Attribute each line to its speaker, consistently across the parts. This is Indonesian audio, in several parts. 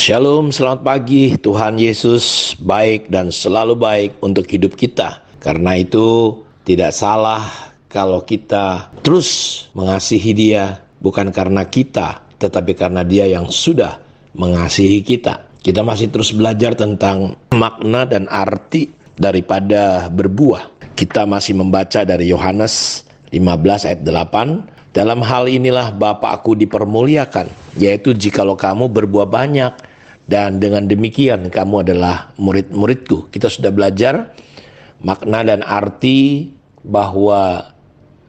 Speaker 1: Shalom, selamat pagi. Tuhan Yesus baik dan selalu baik untuk hidup kita. Karena itu tidak salah kalau kita terus mengasihi Dia, bukan karena kita, tetapi karena Dia yang sudah mengasihi kita. Kita masih terus belajar tentang makna dan arti daripada berbuah. Kita masih membaca dari Yohanes 15 ayat 8. Dalam hal inilah Bapa-Ku dipermuliakan, yaitu jikalau kamu berbuah banyak, dan dengan demikian kamu adalah murid-muridku. Kita sudah belajar makna dan arti bahwa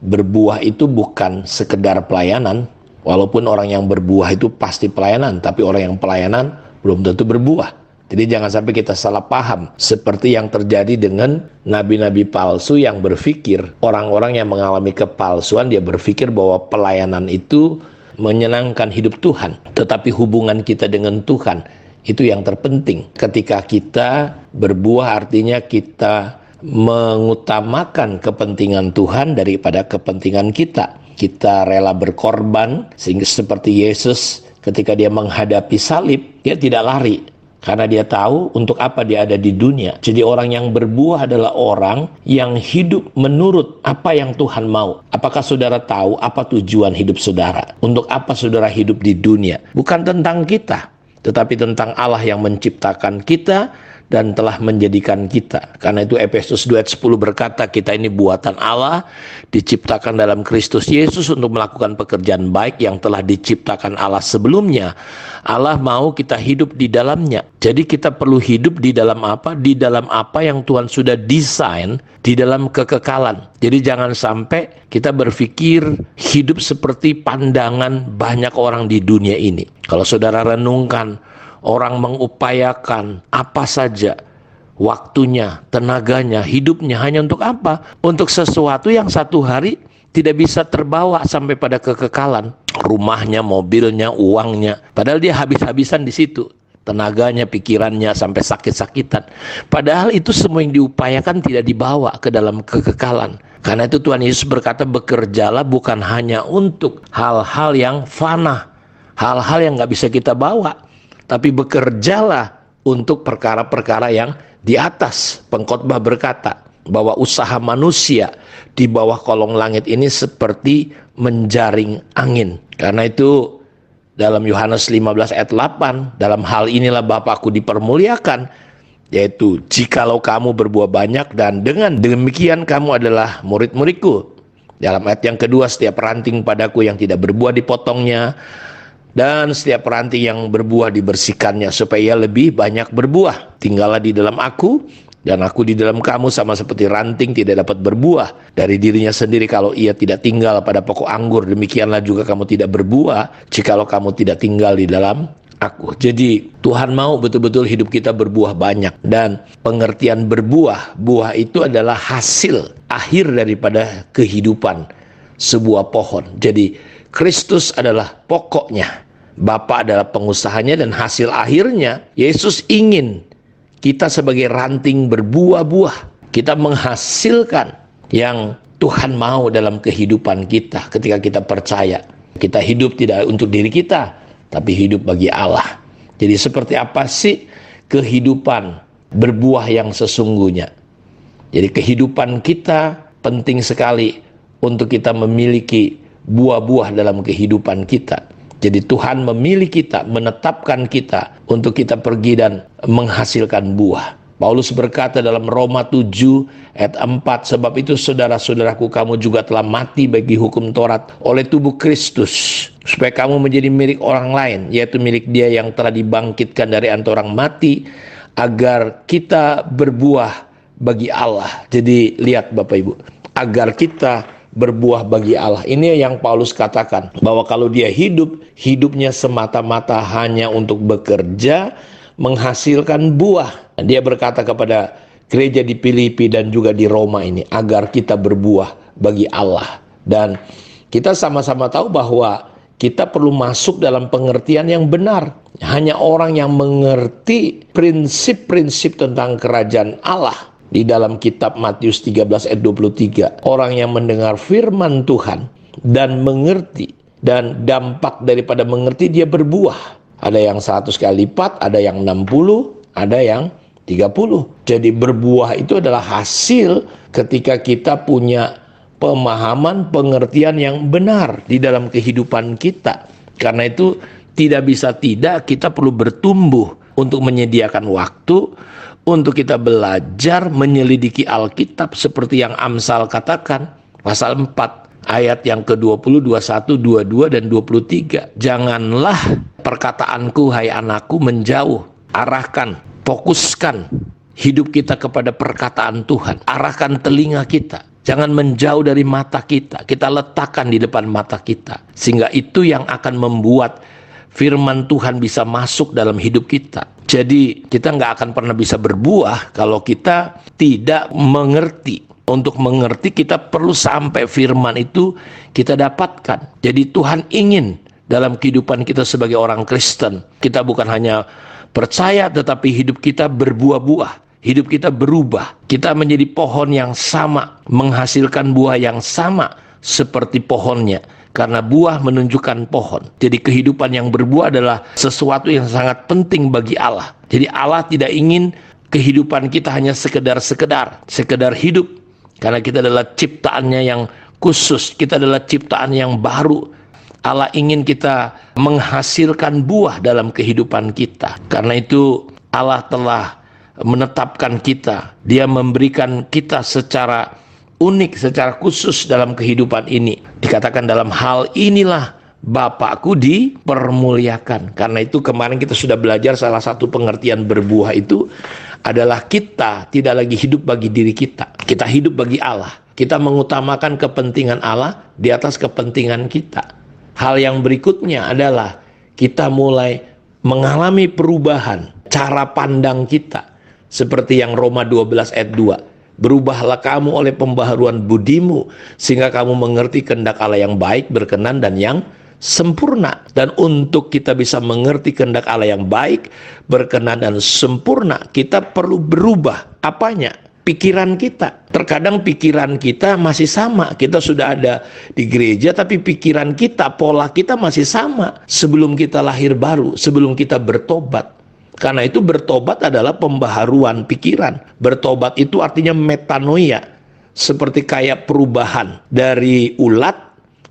Speaker 1: berbuah itu bukan sekedar pelayanan. Walaupun orang yang berbuah itu pasti pelayanan, tapi orang yang pelayanan belum tentu berbuah. Jadi jangan sampai kita salah paham seperti yang terjadi dengan nabi-nabi palsu yang berpikir, orang-orang yang mengalami kepalsuan, dia berpikir bahwa pelayanan itu menyenangkan hidup Tuhan. Tetapi hubungan kita dengan Tuhan itu yang terpenting. Ketika kita berbuah artinya kita mengutamakan kepentingan Tuhan daripada kepentingan kita. Kita rela berkorban sehingga seperti Yesus ketika dia menghadapi salib, dia tidak lari. Karena dia tahu untuk apa dia ada di dunia. Jadi orang yang berbuah adalah orang yang hidup menurut apa yang Tuhan mau. Apakah saudara tahu apa tujuan hidup saudara? Untuk apa saudara hidup di dunia? Bukan tentang kita, tetapi tentang Allah yang menciptakan kita dan telah menjadikan kita. Karena itu Efesus 2 ayat 10 berkata, kita ini buatan Allah, diciptakan dalam Kristus Yesus untuk melakukan pekerjaan baik yang telah diciptakan Allah sebelumnya. Allah mau kita hidup di dalamnya. Jadi kita perlu hidup di dalam apa? Di dalam apa yang Tuhan sudah desain, di dalam kekekalan. Jadi jangan sampai kita berpikir hidup seperti pandangan banyak orang di dunia ini. Kalau saudara renungkan, orang mengupayakan apa saja, waktunya, tenaganya, hidupnya hanya untuk apa? Untuk sesuatu yang satu hari tidak bisa terbawa sampai pada kekekalan. Rumahnya, mobilnya, uangnya. Padahal dia habis-habisan di situ. Tenaganya, pikirannya, sampai sakit-sakitan. Padahal itu semua yang diupayakan tidak dibawa ke dalam kekekalan. Karena itu Tuhan Yesus berkata, bekerjalah bukan hanya untuk hal-hal yang fana, hal-hal yang gak bisa kita bawa, tapi bekerjalah untuk perkara-perkara yang di atas. Pengkhotbah berkata bahwa usaha manusia di bawah kolong langit ini seperti menjaring angin. Karena itu dalam Yohanes 15 ayat 8, dalam hal inilah Bapa-Ku dipermuliakan, yaitu jikalau kamu berbuah banyak dan dengan demikian kamu adalah murid-muridku. Dalam ayat yang kedua, setiap ranting padaku yang tidak berbuah dipotongnya, dan setiap ranting yang berbuah dibersihkannya supaya lebih banyak berbuah. Tinggallah di dalam aku dan aku di dalam kamu, sama seperti ranting tidak dapat berbuah dari dirinya sendiri kalau ia tidak tinggal pada pokok anggur. Demikianlah juga kamu tidak berbuah jikalau kamu tidak tinggal di dalam aku. Jadi Tuhan mau betul-betul hidup kita berbuah banyak. Dan pengertian berbuah, buah itu adalah hasil akhir daripada kehidupan sebuah pohon. Jadi Kristus adalah pokoknya, Bapa adalah pengusahanya, dan hasil akhirnya Yesus ingin kita sebagai ranting berbuah-buah. Kita menghasilkan yang Tuhan mau dalam kehidupan kita ketika kita percaya. Kita hidup tidak untuk diri kita, tapi hidup bagi Allah. Jadi seperti apa sih kehidupan berbuah yang sesungguhnya? Jadi kehidupan kita penting sekali untuk kita memiliki buah-buah dalam kehidupan kita. Jadi Tuhan memilih kita, menetapkan kita untuk kita pergi dan menghasilkan buah. Paulus berkata dalam Roma 7 ayat 4, sebab itu saudara-saudaraku, kamu juga telah mati bagi hukum Taurat oleh tubuh Kristus, supaya kamu menjadi milik orang lain, yaitu milik Dia yang telah dibangkitkan dari antara orang mati, agar kita berbuah bagi Allah. Jadi lihat Bapak Ibu, agar kita berbuah bagi Allah. Ini yang Paulus katakan, bahwa kalau dia hidup, hidupnya semata-mata hanya untuk bekerja, menghasilkan buah. Dia berkata kepada gereja di Filipi dan juga di Roma ini, agar kita berbuah bagi Allah. Dan kita sama-sama tahu bahwa kita perlu masuk dalam pengertian yang benar. Hanya orang yang mengerti prinsip-prinsip tentang kerajaan Allah di dalam kitab Matius 13 ayat 23. Orang yang mendengar firman Tuhan dan mengerti, dan dampak daripada mengerti dia berbuah. Ada yang 100 kali lipat, ada yang 60, ada yang 30. Jadi berbuah itu adalah hasil ketika kita punya pemahaman, pengertian yang benar di dalam kehidupan kita. Karena itu tidak bisa tidak, kita perlu bertumbuh untuk menyediakan waktu untuk kita belajar menyelidiki Alkitab seperti yang Amsal katakan pasal 4 ayat yang ke-20, 21, 22 dan 23. Janganlah perkataanku hai anakku menjauh. Arahkan, fokuskan hidup kita kepada perkataan Tuhan. Arahkan telinga kita. Jangan menjauh dari mata kita. Kita letakkan di depan mata kita. Sehingga itu yang akan membuat firman Tuhan bisa masuk dalam hidup kita. Jadi kita nggak akan pernah bisa berbuah kalau kita tidak mengerti. Untuk mengerti kita perlu sampai firman itu kita dapatkan. Jadi Tuhan ingin dalam kehidupan kita sebagai orang Kristen, kita bukan hanya percaya tetapi hidup kita berbuah-buah. Hidup kita berubah. Kita menjadi pohon yang sama, menghasilkan buah yang sama seperti pohonnya. Karena buah menunjukkan pohon. Jadi kehidupan yang berbuah adalah sesuatu yang sangat penting bagi Allah. Jadi Allah tidak ingin kehidupan kita hanya sekedar hidup. Karena kita adalah ciptaannya yang khusus. Kita adalah ciptaan yang baru. Allah ingin kita menghasilkan buah dalam kehidupan kita. Karena itu Allah telah menetapkan kita. Dia memberikan kita secara unik, secara khusus dalam kehidupan ini. Dikatakan dalam hal inilah Bapakku dipermuliakan. Karena itu kemarin kita sudah belajar salah satu pengertian berbuah itu adalah kita tidak lagi hidup bagi diri kita. Kita hidup bagi Allah. Kita mengutamakan kepentingan Allah di atas kepentingan kita. Hal yang berikutnya adalah kita mulai mengalami perubahan cara pandang kita. Seperti yang Roma 12 ayat 2. Berubahlah kamu oleh pembaharuan budimu sehingga kamu mengerti kehendak Allah yang baik, berkenan dan yang sempurna. Dan untuk kita bisa mengerti kehendak Allah yang baik, berkenan dan sempurna, kita perlu berubah. Apanya? Pikiran kita. Terkadang pikiran kita masih sama. Kita sudah ada di gereja tapi pikiran kita, pola kita masih sama sebelum kita lahir baru, sebelum kita bertobat. Karena itu bertobat adalah pembaharuan pikiran. Bertobat itu artinya metanoia. Seperti kayak perubahan dari ulat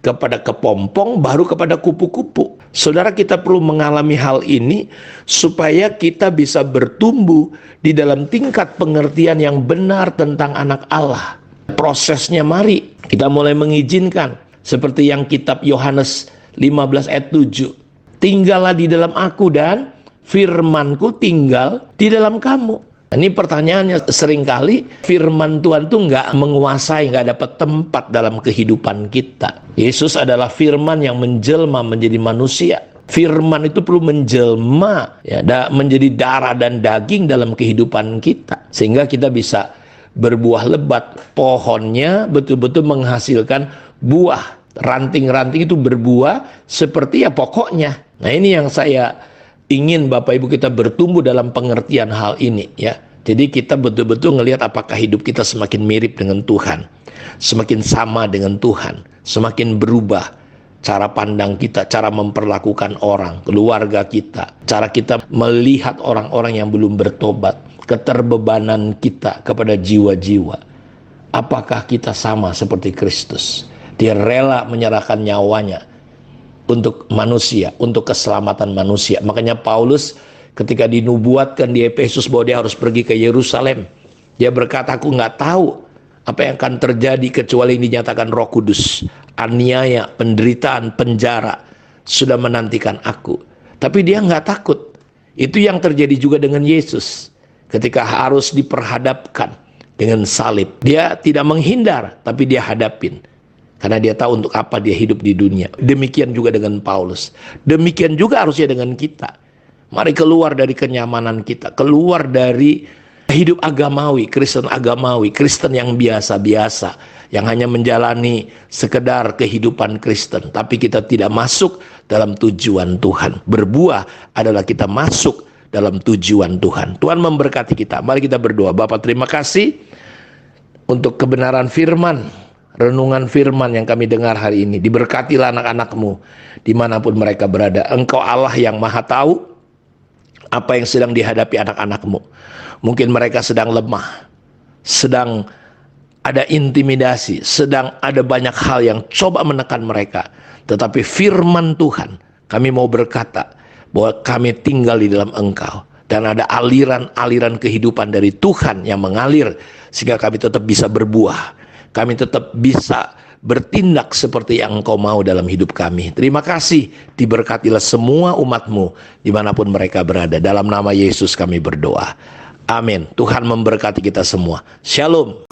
Speaker 1: kepada kepompong, baru kepada kupu-kupu. Saudara, kita perlu mengalami hal ini supaya kita bisa bertumbuh di dalam tingkat pengertian yang benar tentang anak Allah. Prosesnya mari kita mulai mengizinkan. Seperti yang kitab Yohanes 15 ayat 7. Tinggallah di dalam aku dan firmanku tinggal di dalam kamu. Ini pertanyaannya, seringkali firman Tuhan tuh nggak menguasai, nggak dapat tempat dalam kehidupan kita. Yesus adalah firman yang menjelma menjadi manusia. Firman itu perlu menjelma, ya, menjadi darah dan daging dalam kehidupan kita. Sehingga kita bisa berbuah lebat. Pohonnya betul-betul menghasilkan buah. Ranting-ranting itu berbuah seperti ya pokoknya. Nah ini yang saya ingin Bapak Ibu kita bertumbuh dalam pengertian hal ini, ya. Jadi kita betul-betul ngelihat apakah hidup kita semakin mirip dengan Tuhan, semakin sama dengan Tuhan, semakin berubah cara pandang kita, cara memperlakukan orang, keluarga kita, cara kita melihat orang-orang yang belum bertobat, keterbebanan kita kepada jiwa-jiwa. Apakah kita sama seperti Kristus? Dia rela menyerahkan nyawanya untuk manusia, untuk keselamatan manusia. Makanya Paulus ketika dinubuatkan di Efesus bahwa dia harus pergi ke Yerusalem, dia berkata, aku nggak tahu apa yang akan terjadi kecuali yang dinyatakan Roh Kudus. Aniaya, penderitaan, penjara sudah menantikan aku. Tapi dia nggak takut. Itu yang terjadi juga dengan Yesus ketika harus diperhadapkan dengan salib. Dia tidak menghindar, tapi dia hadapin. Karena dia tahu untuk apa dia hidup di dunia. Demikian juga dengan Paulus. Demikian juga harusnya dengan kita. Mari keluar dari kenyamanan kita. Keluar dari hidup agamawi, Kristen yang biasa-biasa. Yang hanya menjalani sekedar kehidupan Kristen. Tapi kita tidak masuk dalam tujuan Tuhan. Berbuah adalah kita masuk dalam tujuan Tuhan. Tuhan memberkati kita. Mari kita berdoa. Bapa, terima kasih untuk kebenaran firman. renungan firman yang kami dengar hari ini. Diberkatilah anak-anak-Mu dimanapun mereka berada. Engkau Allah yang maha tahu apa yang sedang dihadapi anak-anak-Mu. Mungkin mereka sedang lemah, sedang ada intimidasi, sedang ada banyak hal yang coba menekan mereka. Tetapi firman Tuhan, kami mau berkata bahwa kami tinggal di dalam Engkau. Dan ada aliran-aliran kehidupan dari Tuhan yang mengalir, sehingga kami tetap bisa berbuah. Kami tetap bisa bertindak seperti yang Engkau mau dalam hidup kami. Terima kasih, diberkatilah semua umat-Mu dimanapun mereka berada. Dalam nama Yesus kami berdoa. Amin. Tuhan memberkati kita semua. Shalom.